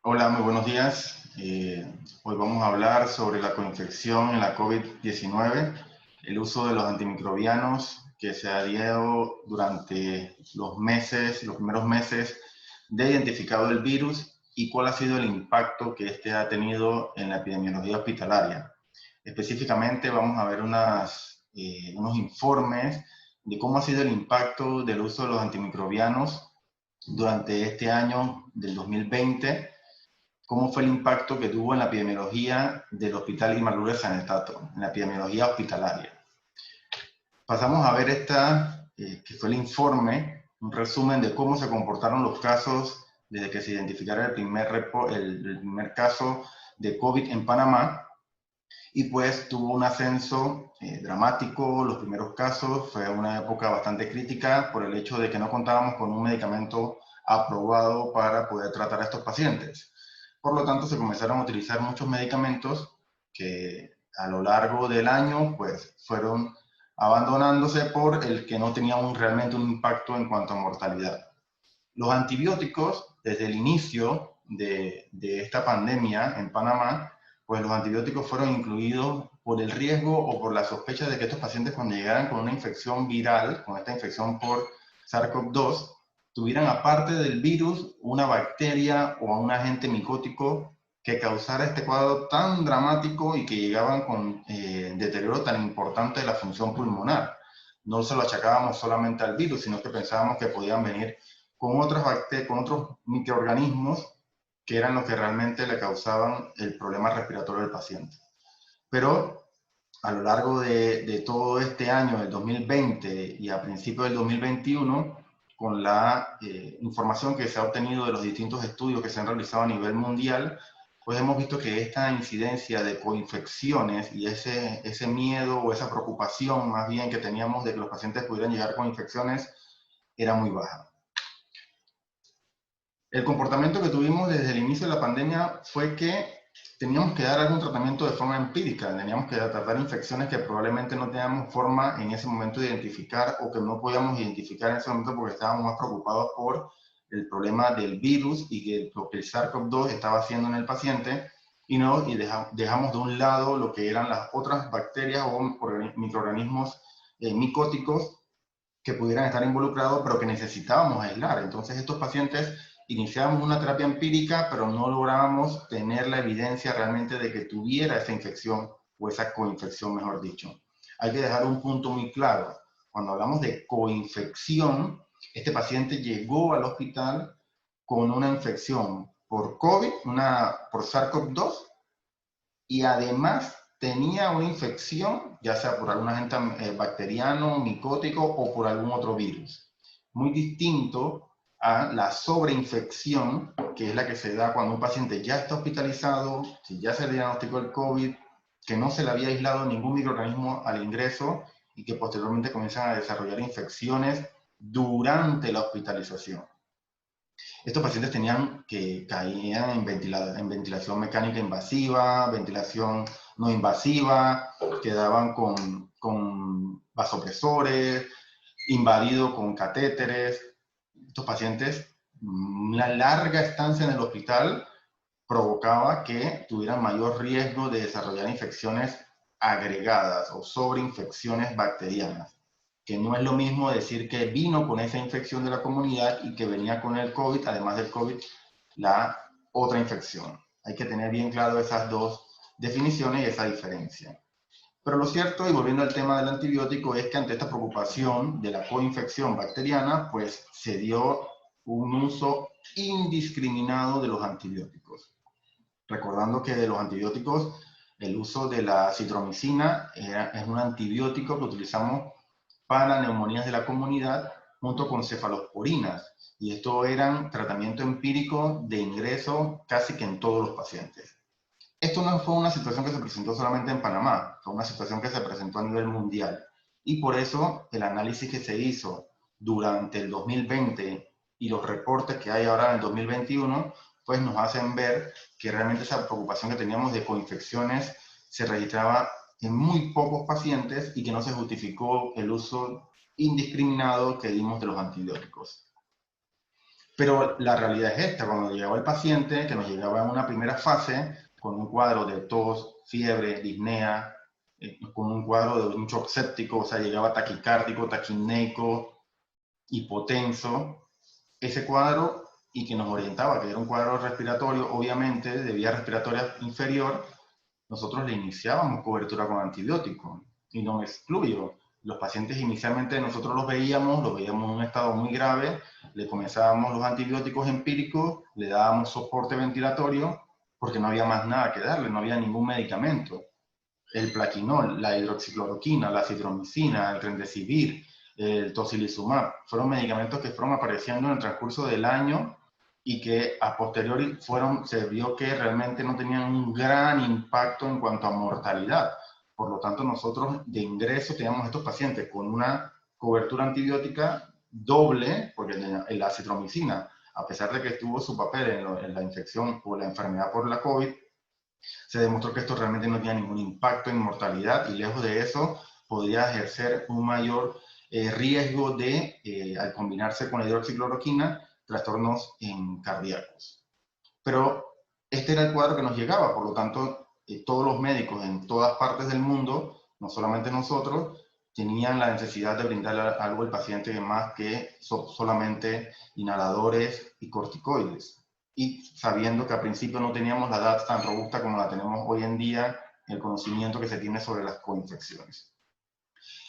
Hola, muy buenos días. Hoy vamos a hablar sobre la coinfección en la COVID-19, el uso de los antimicrobianos que se ha dado durante los primeros meses de identificado el virus y cuál ha sido el impacto que este ha tenido en la epidemiología hospitalaria. Específicamente vamos a ver unos informes de cómo ha sido el impacto del uso de los antimicrobianos durante este año del 2020. ¿Cómo fue el impacto que tuvo en la epidemiología del Hospital Guillermo Lourdes Sanestato, en la epidemiología hospitalaria? Pasamos a ver que fue el informe, un resumen de cómo se comportaron los casos desde que se identificara el primer caso de COVID en Panamá, y pues tuvo un ascenso dramático. Los primeros casos fue una época bastante crítica por el hecho de que no contábamos con un medicamento aprobado para poder tratar a estos pacientes. Por lo tanto, se comenzaron a utilizar muchos medicamentos que a lo largo del año pues fueron abandonándose por el que no tenían realmente un impacto en cuanto a mortalidad. Los antibióticos, desde el inicio de esta pandemia en Panamá, pues los antibióticos fueron incluidos por el riesgo o por la sospecha de que estos pacientes, cuando llegaran con una infección viral, con esta infección por SARS-CoV-2, tuvieran, aparte del virus, una bacteria o un agente micótico que causara este cuadro tan dramático y que llegaban con deterioro tan importante de la función pulmonar. No se lo achacábamos solamente al virus, sino que pensábamos que podían venir con otras bacterias, con otros microorganismos que eran los que realmente le causaban el problema respiratorio del paciente. Pero a lo largo de todo este año, del 2020 y a principios del 2021, con la información que se ha obtenido de los distintos estudios que se han realizado a nivel mundial, pues hemos visto que esta incidencia de coinfecciones y ese miedo o esa preocupación más bien que teníamos de que los pacientes pudieran llegar con infecciones era muy baja. El comportamiento que tuvimos desde el inicio de la pandemia fue que teníamos que dar algún tratamiento de forma empírica, teníamos que tratar infecciones que probablemente no teníamos forma en ese momento de identificar o que no podíamos identificar en ese momento porque estábamos más preocupados por el problema del virus y que lo que el SARS-CoV-2 estaba haciendo en el paciente, y dejamos de un lado lo que eran las otras bacterias o microorganismos micóticos que pudieran estar involucrados, pero que necesitábamos aislar. Entonces estos pacientes iniciábamos una terapia empírica, pero no lográbamos tener la evidencia realmente de que tuviera esa infección o esa coinfección, mejor dicho. Hay que dejar un punto muy claro. Cuando hablamos de coinfección, este paciente llegó al hospital con una infección por COVID, por SARS-CoV-2, y además tenía una infección, ya sea por algún agente bacteriano, micótico o por algún otro virus. Muy distinto a la sobreinfección, que es la que se da cuando un paciente ya está hospitalizado, si ya se le diagnosticó el COVID, que no se le había aislado ningún microorganismo al ingreso y que posteriormente comienzan a desarrollar infecciones durante la hospitalización. Estos pacientes caían en ventilación mecánica invasiva, ventilación no invasiva, quedaban con vasopresores, invadidos con catéteres. Estos pacientes, una larga estancia en el hospital provocaba que tuvieran mayor riesgo de desarrollar infecciones agregadas o sobreinfecciones bacterianas, que no es lo mismo decir que vino con esa infección de la comunidad y que venía con el COVID, además del COVID, la otra infección. Hay que tener bien claro esas dos definiciones y esa diferencia. Pero lo cierto, y volviendo al tema del antibiótico, es que ante esta preocupación de la coinfección bacteriana, pues se dio un uso indiscriminado de los antibióticos. Recordando que de los antibióticos, el uso de la citromicina es un antibiótico que utilizamos para neumonías de la comunidad junto con cefalosporinas. Y esto eran tratamiento empírico de ingreso casi que en todos los pacientes. Esto no fue una situación que se presentó solamente en Panamá, fue una situación que se presentó a nivel mundial. Y por eso el análisis que se hizo durante el 2020 y los reportes que hay ahora en el 2021, pues nos hacen ver que realmente esa preocupación que teníamos de coinfecciones se registraba en muy pocos pacientes y que no se justificó el uso indiscriminado que dimos de los antibióticos. Pero la realidad es esta, cuando llegaba el paciente, que nos llegaba en una primera fase, con un cuadro de tos, fiebre, disnea, con un cuadro de un shock séptico, o sea, llegaba taquicárdico, taquineico, hipotenso, ese cuadro y que nos orientaba, que era un cuadro respiratorio, obviamente, de vía respiratoria inferior, nosotros le iniciábamos cobertura con antibióticos. Y no me excluyo. Los pacientes inicialmente nosotros los veíamos en un estado muy grave, le comenzábamos los antibióticos empíricos, le dábamos soporte ventilatorio, porque no había más nada que darle, no había ningún medicamento. El plaquinol, la hidroxicloroquina, la citromicina, el remdesivir, el tocilizumab, fueron medicamentos que fueron apareciendo en el transcurso del año y que a posteriori se vio que realmente no tenían un gran impacto en cuanto a mortalidad. Por lo tanto, nosotros de ingreso teníamos estos pacientes con una cobertura antibiótica doble, porque la citromicina, a pesar de que tuvo su papel en la infección o la enfermedad por la COVID, se demostró que esto realmente no tenía ningún impacto en mortalidad y lejos de eso podría ejercer un mayor riesgo de, al combinarse con la hidroxicloroquina, trastornos cardíacos. Pero este era el cuadro que nos llegaba, por lo tanto, todos los médicos en todas partes del mundo, no solamente nosotros, tenían la necesidad de brindarle algo al paciente más que solamente inhaladores y corticoides. Y sabiendo que al principio no teníamos la data tan robusta como la tenemos hoy en día, el conocimiento que se tiene sobre las coinfecciones.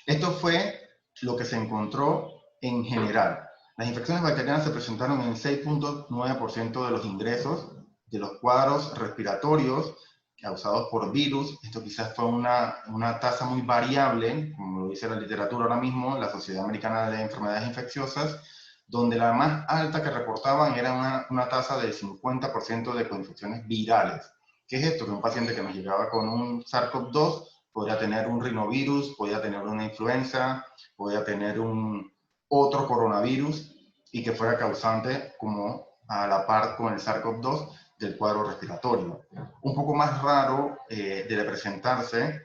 Esto fue lo que se encontró en general. Las infecciones bacterianas se presentaron en 6.9% de los ingresos de los cuadros respiratorios causados por virus. Esto quizás fue una tasa muy variable, como lo dice la literatura ahora mismo, la Sociedad Americana de Enfermedades Infecciosas, donde la más alta que reportaban era una tasa del 50% de coinfecciones virales. ¿Qué es esto? Que un paciente que nos llegaba con un SARS-CoV-2 podría tener un rinovirus, podría tener una influenza, podría tener otro coronavirus y que fuera causante como a la par con el SARS-CoV-2 del cuadro respiratorio. Un poco más raro de presentarse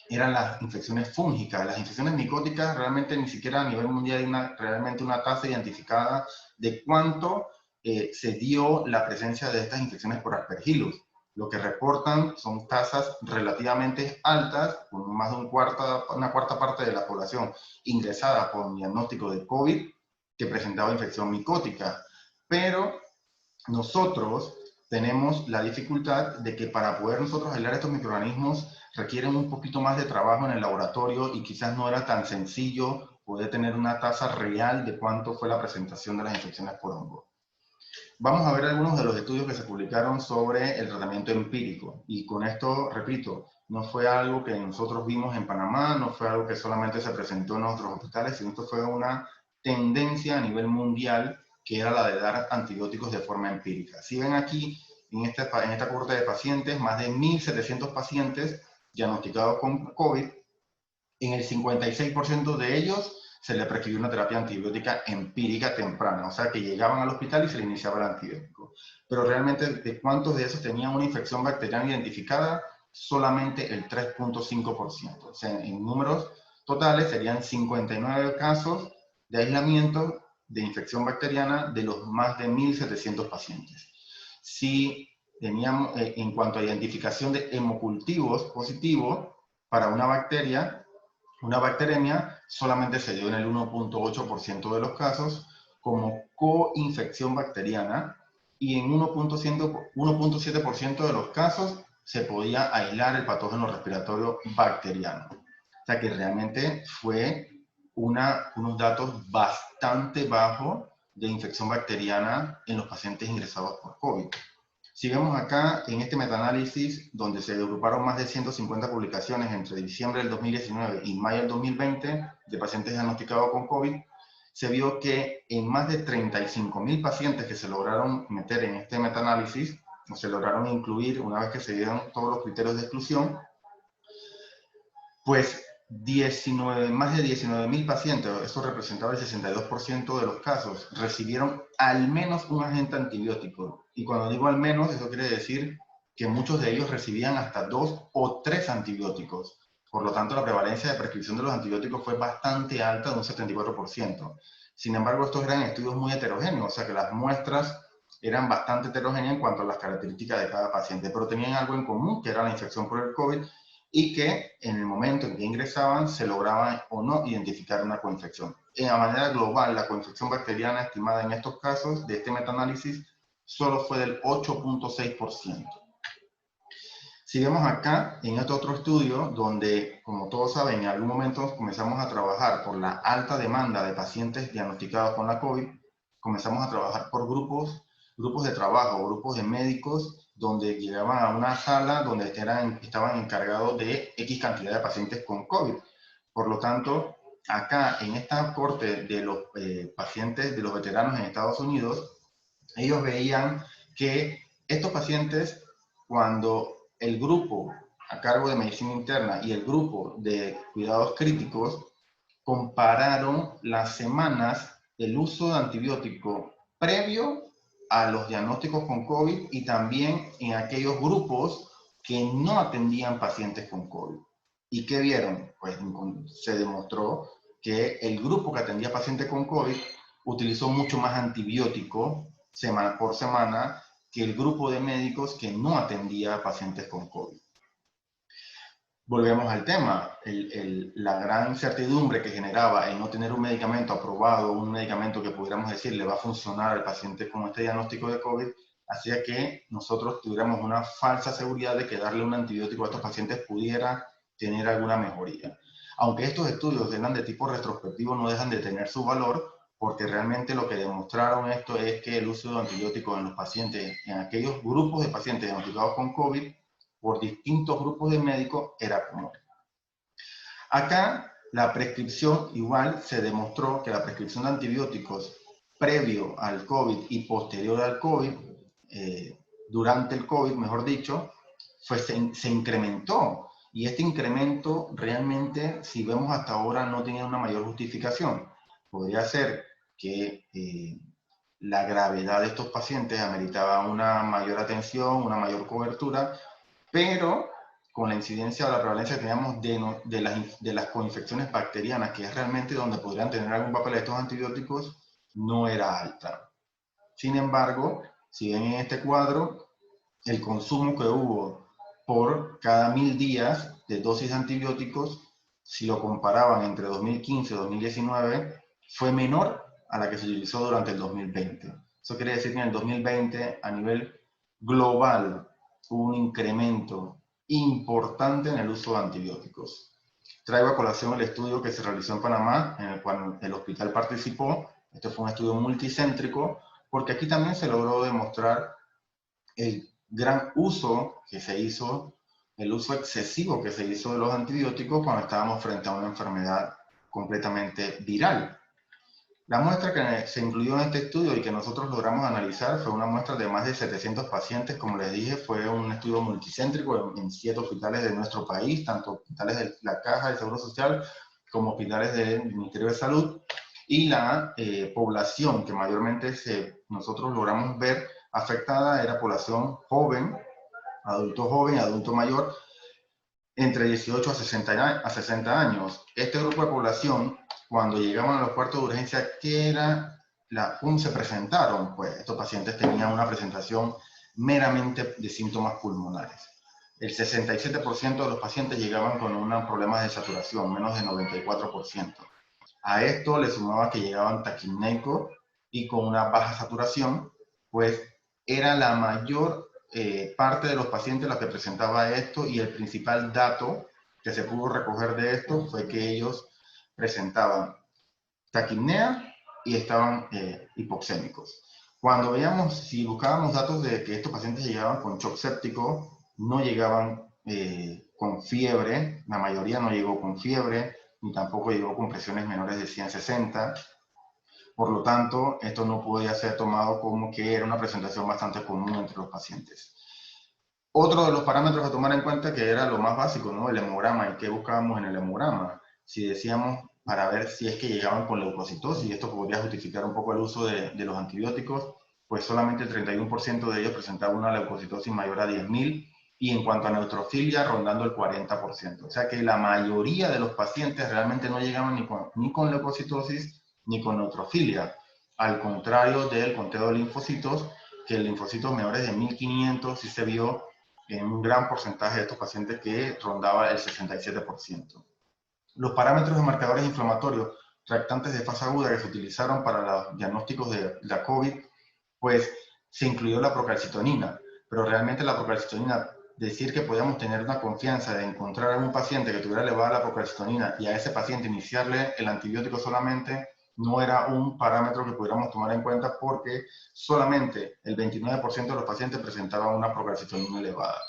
eran las infecciones fúngicas. Las infecciones micóticas realmente ni siquiera a nivel mundial hay realmente una tasa identificada de cuánto se dio la presencia de estas infecciones por Aspergillus. Lo que reportan son tasas relativamente altas, con más de una cuarta parte de la población ingresada con diagnóstico de COVID que presentaba infección micótica. Pero nosotros tenemos la dificultad de que para poder nosotros aislar estos microorganismos requieren un poquito más de trabajo en el laboratorio y quizás no era tan sencillo poder tener una tasa real de cuánto fue la presentación de las infecciones por hongo. Vamos a ver algunos de los estudios que se publicaron sobre el tratamiento empírico. Y con esto, repito, no fue algo que nosotros vimos en Panamá, no fue algo que solamente se presentó en nuestros hospitales, sino esto fue una tendencia a nivel mundial que era la de dar antibióticos de forma empírica. Si ven aquí, en esta cohorte de pacientes, más de 1.700 pacientes diagnosticados con COVID, en el 56% de ellos se le prescribió una terapia antibiótica empírica temprana, o sea que llegaban al hospital y se le iniciaba el antibiótico. Pero realmente, ¿de cuántos de esos tenían una infección bacteriana identificada? Solamente el 3.5%. O sea, en números totales serían 59 casos de aislamiento de infección bacteriana de los más de 1.700 pacientes. Si teníamos, en cuanto a identificación de hemocultivos positivos para una bacteria, una bacteremia, solamente se dio en el 1.8% de los casos como coinfección bacteriana y en 1.7% de los casos se podía aislar el patógeno respiratorio bacteriano. O sea que realmente fue unos datos bastante bajos de infección bacteriana en los pacientes ingresados por COVID. Si vemos acá en este metaanálisis, donde se agruparon más de 150 publicaciones entre diciembre del 2019 y mayo del 2020 de pacientes diagnosticados con COVID, se vio que en más de 35.000 pacientes que se lograron meter en este metaanálisis, o se lograron incluir una vez que se dieron todos los criterios de exclusión, pues más de 19.000 pacientes, eso representaba el 62% de los casos, recibieron al menos un agente antibiótico. Y cuando digo al menos, eso quiere decir que muchos de ellos recibían hasta 2 o 3 antibióticos. Por lo tanto, la prevalencia de prescripción de los antibióticos fue bastante alta, de un 74%. Sin embargo, estos eran estudios muy heterogéneos, o sea que las muestras eran bastante heterogéneas en cuanto a las características de cada paciente, pero tenían algo en común, que era la infección por el COVID, y que en el momento en que ingresaban se lograba o no identificar una coinfección. De manera global, la coinfección bacteriana estimada en estos casos de este metaanálisis solo fue del 8.6%. Si vemos acá, en este otro estudio, donde, como todos saben, en algún momento comenzamos a trabajar por la alta demanda de pacientes diagnosticados con la COVID, comenzamos a trabajar por grupos de trabajo, grupos de médicos, donde llegaban a una sala donde estaban encargados de X cantidad de pacientes con COVID. Por lo tanto, acá en esta corte de los pacientes, de los veteranos en Estados Unidos, ellos veían que estos pacientes, cuando el grupo a cargo de medicina interna y el grupo de cuidados críticos compararon las semanas del uso de antibiótico previo a los diagnósticos con COVID y también en aquellos grupos que no atendían pacientes con COVID. ¿Y qué vieron? Pues se demostró que el grupo que atendía pacientes con COVID utilizó mucho más antibiótico semana por semana que el grupo de médicos que no atendía a pacientes con COVID. Volvemos al tema, la gran incertidumbre que generaba el no tener un medicamento aprobado, un medicamento que pudiéramos decir le va a funcionar al paciente con este diagnóstico de COVID, hacía que nosotros tuviéramos una falsa seguridad de que darle un antibiótico a estos pacientes pudiera tener alguna mejoría. Aunque estos estudios eran de tipo retrospectivo, no dejan de tener su valor, porque realmente lo que demostraron esto es que el uso de antibióticos en los pacientes, en aquellos grupos de pacientes diagnosticados con COVID, por distintos grupos de médicos, era común. Acá, la prescripción, igual se demostró que la prescripción de antibióticos previo al COVID y posterior al COVID, durante el COVID, mejor dicho, se incrementó. Y este incremento realmente, si vemos hasta ahora, no tenía una mayor justificación. Podría ser que la gravedad de estos pacientes ameritaba una mayor atención, una mayor cobertura, pero con la incidencia o la prevalencia que teníamos de las coinfecciones bacterianas, que es realmente donde podrían tener algún papel estos antibióticos, no era alta. Sin embargo, si ven en este cuadro, el consumo que hubo por cada 1000 días de dosis de antibióticos, si lo comparaban entre 2015 y 2019, fue menor a la que se utilizó durante el 2020. Eso quiere decir que en el 2020, a nivel global, hubo un incremento importante en el uso de antibióticos. Traigo a colación el estudio que se realizó en Panamá, en el cual el hospital participó. Este fue un estudio multicéntrico, porque aquí también se logró demostrar el gran uso que se hizo, el uso excesivo que se hizo de los antibióticos cuando estábamos frente a una enfermedad completamente viral. La muestra que se incluyó en este estudio y que nosotros logramos analizar fue una muestra de más de 700 pacientes. Como les dije, fue un estudio multicéntrico en 7 hospitales de nuestro país, tanto hospitales de la Caja de Seguro Social como hospitales del Ministerio de Salud. Y la población que mayormente nosotros logramos ver afectada era población joven, adulto mayor, entre 18 a 60 años. Este grupo de población, cuando llegaban a los cuartos de urgencia, ¿cómo se presentaron? Pues estos pacientes tenían una presentación meramente de síntomas pulmonares. El 67% de los pacientes llegaban con unos problemas de saturación, menos del 94%. A esto le sumaba que llegaban taquipnéicos y con una baja saturación, pues era la mayor parte de los pacientes la que presentaba esto, y el principal dato que se pudo recoger de esto fue que ellos presentaban taquipnea y estaban hipoxémicos. Cuando veíamos, si buscábamos datos de que estos pacientes llegaban con shock séptico, no llegaban con fiebre, la mayoría no llegó con fiebre, ni tampoco llegó con presiones menores de 160. Por lo tanto, esto no podía ser tomado como que era una presentación bastante común entre los pacientes. Otro de los parámetros a tomar en cuenta, que era lo más básico, ¿no? El hemograma. ¿Y qué buscábamos en el hemograma? Si decíamos, para ver si es que llegaban con leucocitosis, y esto podría justificar un poco el uso de los antibióticos, pues solamente el 31% de ellos presentaba una leucocitosis mayor a 10.000, y en cuanto a neutrofilia, rondando el 40%. O sea que la mayoría de los pacientes realmente no llegaban ni con leucocitosis, ni con neutrofilia, al contrario del conteo de linfocitos, que linfocitos menores de 1500 sí se vio en un gran porcentaje de estos pacientes que rondaba el 67%. Los parámetros de marcadores inflamatorios reactantes de fase aguda que se utilizaron para los diagnósticos de la COVID, pues se incluyó la procalcitonina, pero realmente la procalcitonina, decir que podíamos tener una confianza de encontrar a un paciente que tuviera elevada la procalcitonina y a ese paciente iniciarle el antibiótico solamente, no era un parámetro que pudiéramos tomar en cuenta porque solamente el 29% de los pacientes presentaban una procalcitonina elevada.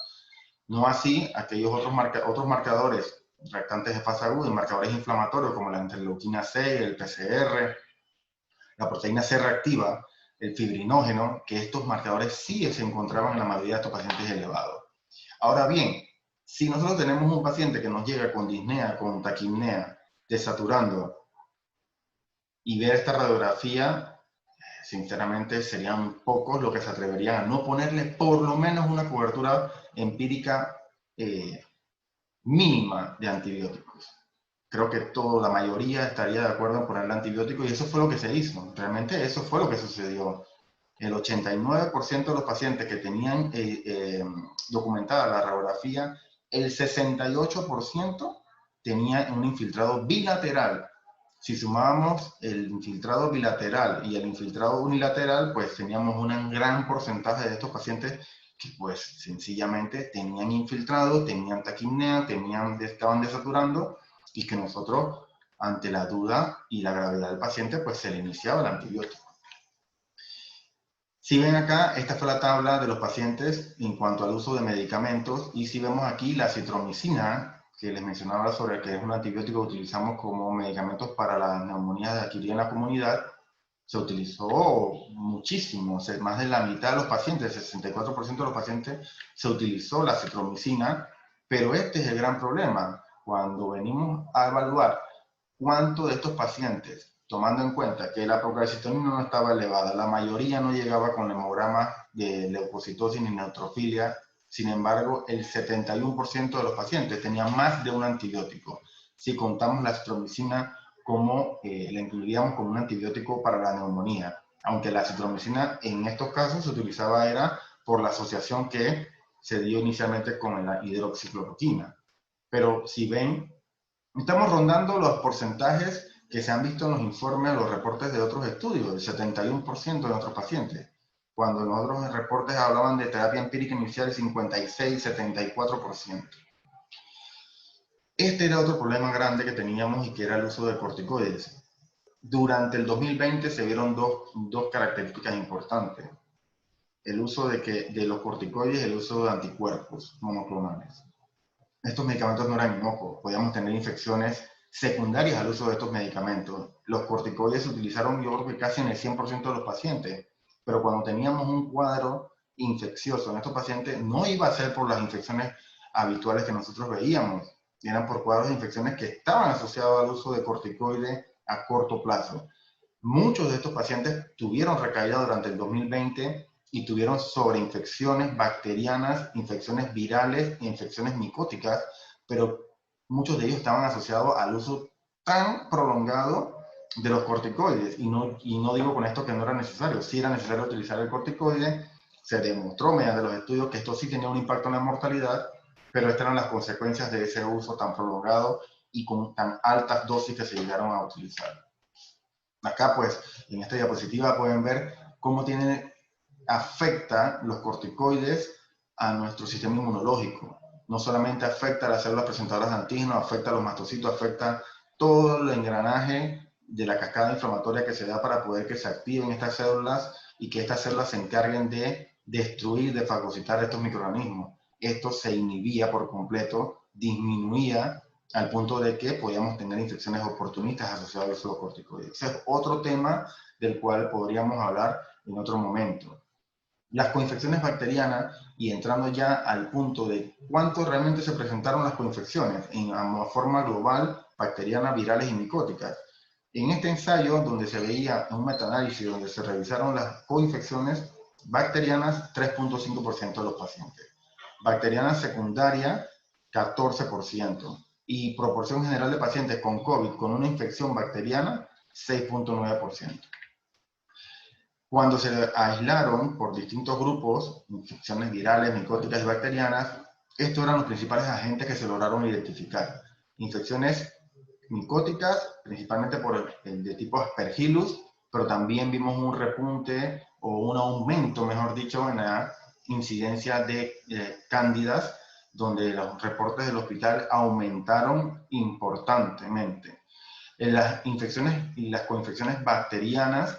No así aquellos otros marcadores reactantes de fase aguda y marcadores inflamatorios como la interleuquina 6, el PCR, la proteína C reactiva, el fibrinógeno, que estos marcadores sí se encontraban en la mayoría de estos pacientes elevados. Ahora bien, si nosotros tenemos un paciente que nos llega con disnea, con taquipnea, desaturando, y ver esta radiografía, sinceramente serían pocos los que se atreverían a no ponerle por lo menos una cobertura empírica mínima de antibióticos. Creo que la mayoría estaría de acuerdo en ponerle antibióticos y eso fue lo que se hizo. Realmente eso fue lo que sucedió. El 89% de los pacientes que tenían documentada la radiografía, el 68% tenía un infiltrado bilateral. Si sumábamos el infiltrado bilateral y el infiltrado unilateral, pues teníamos un gran porcentaje de estos pacientes que pues sencillamente tenían infiltrado, tenían taquipnea, estaban desaturando y que nosotros, ante la duda y la gravedad del paciente, pues se le iniciaba el antibiótico. Si ven acá, esta fue la tabla de los pacientes en cuanto al uso de medicamentos y si vemos aquí la citromicina, que les mencionaba sobre que es un antibiótico que utilizamos como medicamentos para la neumonía adquirida en la comunidad, se utilizó muchísimo, o sea, más de la mitad de los pacientes, el 64% de los pacientes se utilizó la citromicina, pero este es el gran problema. Cuando venimos a evaluar cuánto de estos pacientes, tomando en cuenta que la procalcitonina no estaba elevada, la mayoría no llegaba con hemogramas de leucocitosis ni neutrofilia, sin embargo, el 71% de los pacientes tenían más de un antibiótico. Si contamos la citromicina como la incluiríamos como un antibiótico para la neumonía, aunque la citromicina en estos casos se utilizaba era por la asociación que se dio inicialmente con la hidroxicloroquina. Pero si ven, estamos rondando los porcentajes que se han visto en los informes, los reportes de otros estudios, el 71% de otros pacientes. Cuando en otros reportes hablaban de terapia empírica inicial, 56, 74%. Este era otro problema grande que teníamos y que era el uso de corticoides. Durante el 2020 se vieron dos características importantes. El uso de los corticoides y el uso de anticuerpos monoclonales. Estos medicamentos no eran inocuos, podíamos tener infecciones secundarias al uso de estos medicamentos. Los corticoides se utilizaron yo creo que casi en el 100% de los pacientes, pero cuando teníamos un cuadro infeccioso en estos pacientes no iba a ser por las infecciones habituales que nosotros veíamos, eran por cuadros de infecciones que estaban asociados al uso de corticoides a corto plazo. Muchos de estos pacientes tuvieron recaída durante el 2020 y tuvieron sobreinfecciones bacterianas, infecciones virales e infecciones micóticas, pero muchos de ellos estaban asociados al uso tan prolongado de los corticoides. Y no digo con esto que no era necesario, sí era necesario utilizar el corticoide, se demostró mediante los estudios que esto sí tenía un impacto en la mortalidad, pero estas eran las consecuencias de ese uso tan prolongado y con tan altas dosis que se llegaron a utilizar. Acá, pues, en esta diapositiva pueden ver cómo afecta los corticoides a nuestro sistema inmunológico. No solamente afecta a las células presentadoras de antígenos, afecta a los mastocitos, afecta todo el engranaje de la cascada inflamatoria que se da para poder que se activen estas células y que estas células se encarguen de destruir, de fagocitar estos microorganismos. Esto se inhibía por completo, disminuía al punto de que podíamos tener infecciones oportunistas asociadas a los corticoides. Ese es otro tema del cual podríamos hablar en otro momento. Las coinfecciones bacterianas, y entrando ya al punto de cuánto realmente se presentaron las coinfecciones en forma global, bacteriana, virales y micóticas. En este ensayo, donde se veía un metaanálisis donde se revisaron las coinfecciones bacterianas, 3.5% de los pacientes. Bacteriana secundaria, 14%. Y proporción general de pacientes con COVID con una infección bacteriana, 6.9%. Cuando se aislaron por distintos grupos, infecciones virales, micóticas y bacterianas, estos eran los principales agentes que se lograron identificar. Infecciones micóticas, principalmente por el de tipo Aspergillus, pero también vimos un repunte o un aumento, mejor dicho, en la incidencia de cándidas, donde los reportes del hospital aumentaron importantemente. En las infecciones y las coinfecciones bacterianas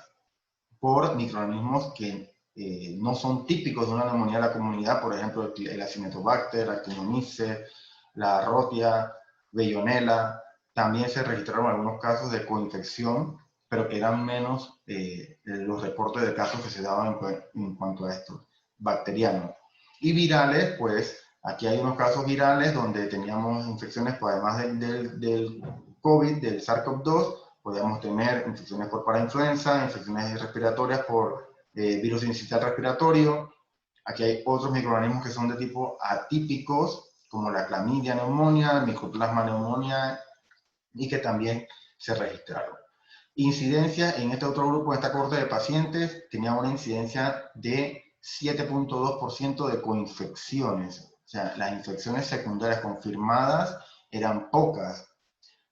por microorganismos que no son típicos de una neumonía de la comunidad, por ejemplo, el Acinetobacter, Actinomyces, la Rotia, Bellonella. También se registraron algunos casos de coinfección, pero que eran menos los reportes de casos que se daban en cuanto a esto, bacterianos. Y virales, pues aquí hay unos casos virales donde teníamos infecciones, pues, además del COVID, del SARS-CoV-2, podíamos tener infecciones por parainfluenza, infecciones respiratorias por virus sincicial respiratorio. Aquí hay otros microorganismos que son de tipo atípicos, como la clamidia neumonía, el Mycoplasma pneumoniae, y que también se registraron. Incidencia en este otro grupo, en esta cohorte de pacientes, tenía una incidencia de 7.2% de coinfecciones. O sea, las infecciones secundarias confirmadas eran pocas.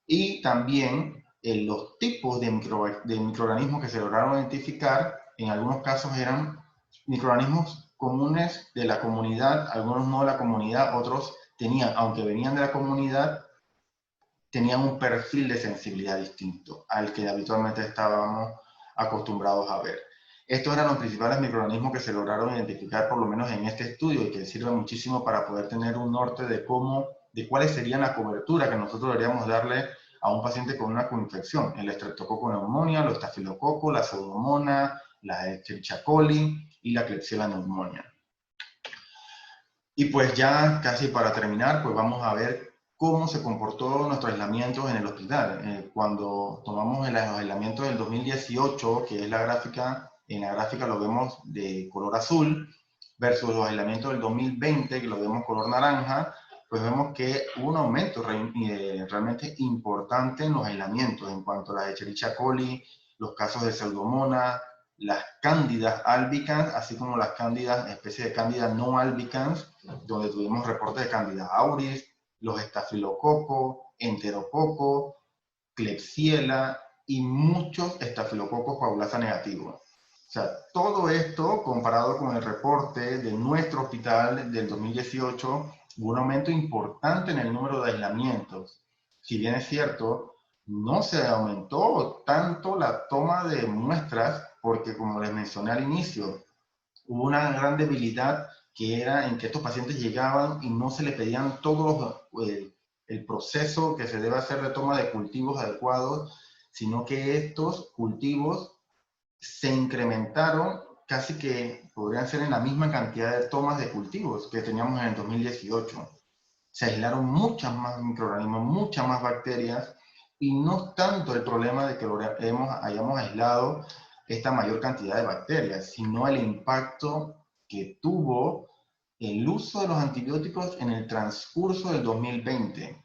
Y también los tipos de microorganismos que se lograron identificar, en algunos casos eran microorganismos comunes de la comunidad, algunos no de la comunidad, otros tenían, aunque venían de la comunidad, tenían un perfil de sensibilidad distinto al que habitualmente estábamos acostumbrados a ver. Estos eran los principales microorganismos que se lograron identificar, por lo menos en este estudio, y que sirven muchísimo para poder tener un norte de cuáles serían la cobertura que nosotros deberíamos darle a un paciente con una coinfección: el Streptococcus pneumoniae, los Staphylococcus, la Pseudomonas, la Escherichia coli y la Klebsiella pneumoniae. Y pues ya casi para terminar, pues vamos a ver cómo se comportó nuestro aislamiento en el hospital. Cuando tomamos el aislamiento del 2018, que es la gráfica, en la gráfica lo vemos de color azul, versus los aislamientos del 2020, que lo vemos color naranja, pues vemos que hubo un aumento realmente importante en los aislamientos en cuanto a la Escherichia coli, los casos de Pseudomonas, las cándidas albicans, así como las cándidas, especie de cándida no albicans, donde tuvimos reportes de Candida auris, los estafilococos, enterococo, Klebsiella y muchos estafilococos coagulasa negativos. O sea, todo esto comparado con el reporte de nuestro hospital del 2018, hubo un aumento importante en el número de aislamientos. Si bien es cierto, no se aumentó tanto la toma de muestras, porque como les mencioné al inicio, hubo una gran debilidad que era en que estos pacientes llegaban y no se le pedían todo el proceso que se debe hacer de toma de cultivos adecuados, sino que estos cultivos se incrementaron casi que podrían ser en la misma cantidad de tomas de cultivos que teníamos en el 2018. Se aislaron muchas más microorganismos, muchas más bacterias, y no tanto el problema de que hayamos aislado esta mayor cantidad de bacterias, sino el impacto que tuvo el uso de los antibióticos en el transcurso del 2020.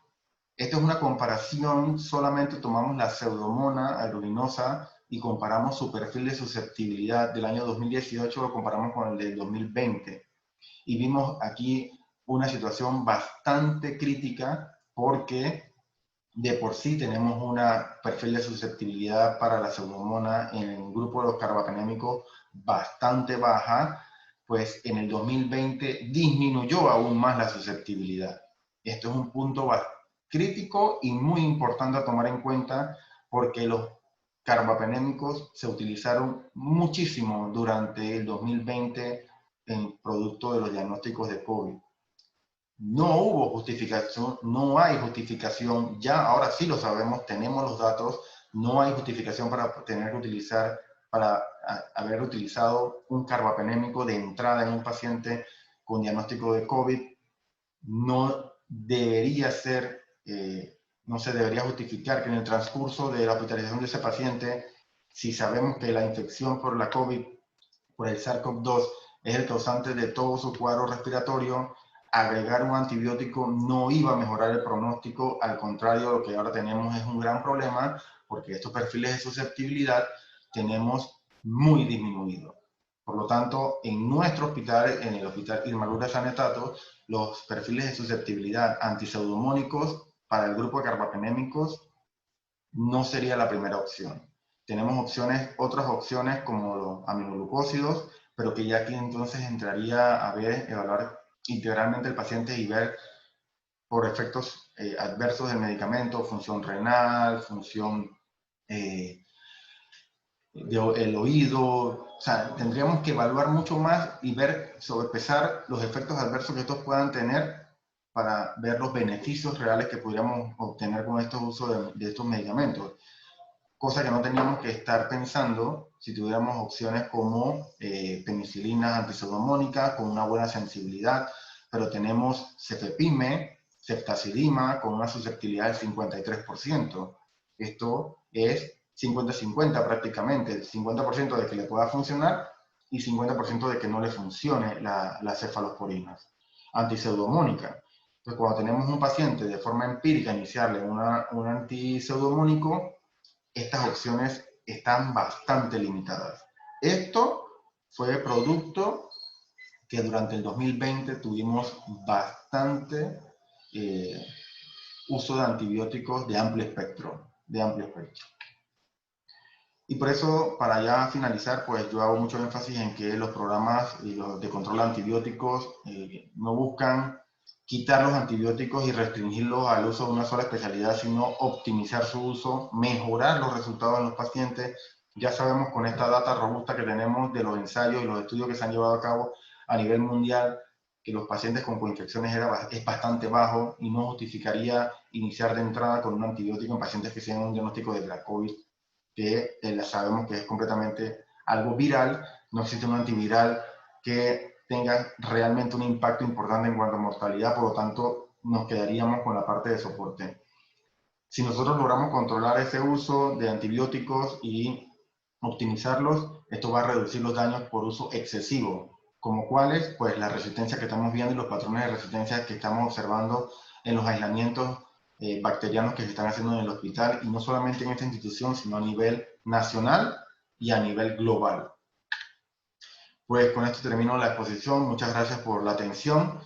Esto es una comparación, solamente tomamos la Pseudomonas aeruginosa y comparamos su perfil de susceptibilidad del año 2018, lo comparamos con el del 2020. Y vimos aquí una situación bastante crítica, porque de por sí tenemos un perfil de susceptibilidad para la Pseudomonas en el grupo de los carbapenémicos bastante baja, pues en el 2020 disminuyó aún más la susceptibilidad. Esto es un punto crítico y muy importante a tomar en cuenta, porque los carbapenémicos se utilizaron muchísimo durante el 2020 en producto de los diagnósticos de COVID. No hubo justificación, no hay justificación, ya ahora sí lo sabemos, tenemos los datos, no hay justificación para haber utilizado un carbapenémico de entrada en un paciente con diagnóstico de COVID. No debería ser, no se debería justificar que en el transcurso de la hospitalización de ese paciente, si sabemos que la infección por la COVID, por el SARS-CoV-2, es el causante de todo su cuadro respiratorio, agregar un antibiótico no iba a mejorar el pronóstico. Al contrario, lo que ahora tenemos es un gran problema, porque estos perfiles de susceptibilidad tenemos muy disminuido. Por lo tanto, en nuestro hospital, en el Hospital Irma Lourdes Sanetato, los perfiles de susceptibilidad antiseudomónicos para el grupo de carbapenémicos no sería la primera opción. Tenemos otras opciones como los aminoglucósidos, pero que ya aquí entonces entraría a evaluar integralmente el paciente y ver por efectos adversos del medicamento, función renal, función del oído. O sea, tendríamos que evaluar mucho más y sobrepesar los efectos adversos que estos puedan tener para ver los beneficios reales que podríamos obtener con estos usos de estos medicamentos. Cosa que no teníamos que estar pensando si tuviéramos opciones como penicilinas antiseudomónicas con una buena sensibilidad, pero tenemos cefepime, ceftazidima con una susceptibilidad del 53%. Esto es 50-50 prácticamente, el 50% de que le pueda funcionar y 50% de que no le funcione las cefalosporinas antiseudomónicas. Entonces, cuando tenemos un paciente de forma empírica iniciarle un antiseudomónico, estas opciones están bastante limitadas. Esto fue producto que durante el 2020 tuvimos bastante uso de antibióticos de amplio espectro. Y por eso, para ya finalizar, pues yo hago mucho énfasis en que los programas de control de antibióticos no buscan quitar los antibióticos y restringirlos al uso de una sola especialidad, sino optimizar su uso, mejorar los resultados en los pacientes. Ya sabemos con esta data robusta que tenemos de los ensayos y los estudios que se han llevado a cabo a nivel mundial, que los pacientes con coinfecciones es bastante bajo y no justificaría iniciar de entrada con un antibiótico en pacientes que tienen un diagnóstico de la COVID, que sabemos que es completamente algo viral. No existe un antiviral que tenga realmente un impacto importante en cuanto a mortalidad, por lo tanto nos quedaríamos con la parte de soporte. Si nosotros logramos controlar ese uso de antibióticos y optimizarlos, esto va a reducir los daños por uso excesivo, como cuáles, pues la resistencia que estamos viendo y los patrones de resistencia que estamos observando en los aislamientos bacterianos que se están haciendo en el hospital, y no solamente en esta institución, sino a nivel nacional y a nivel global. Pues con esto termino la exposición. Muchas gracias por la atención